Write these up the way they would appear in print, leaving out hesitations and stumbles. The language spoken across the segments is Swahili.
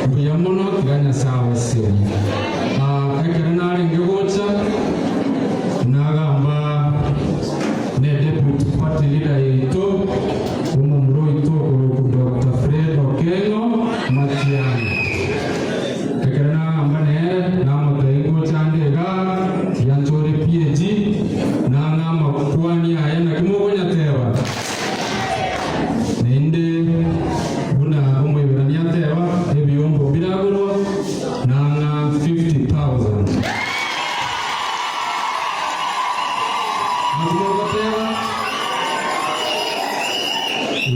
Buyamono ganya sawa sio. Ekerenari ngegocha nagamba ne deputy party leader yetu umumuro ito ku Dr. Fred Okengo Matiang'i. Ekerena ambane nama taigocha ndega yanchore PhD na nama kwani ayana kimogonya tewa. Nende buna umwibirania tewa ebyombo biraguro nanga 50,000. Matumogotewa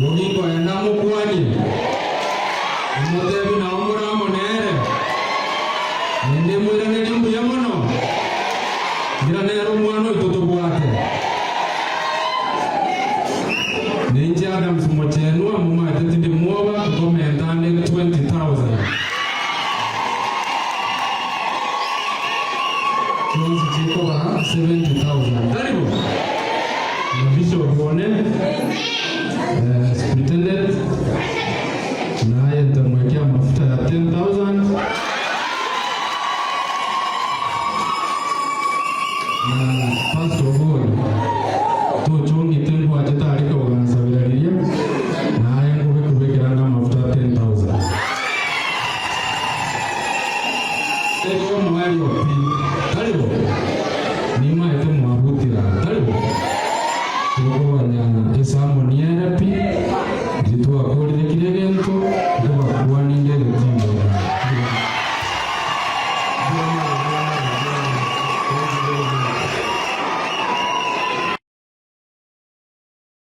Logingo enamo kwani Umotebi na umuramo nere Nende mwirane jumbu yamono Gira nero mwano itotobuate Nenji Adams Mochenua muma etetinde mwoba Kome entane 20,000. Chonsi chiko wa 70,000. Karibu Bishop Bone Superintendent naye nitamwekea mafuta ya 10,000. Na Pastor Boy tuchongi tembo achetarika ukansabiraria naye kubekiranga mafuta ya 10,000. Eko mwali wapi karibu nima ete mwabutira karibu Kuko wanyana Esamo Nierapi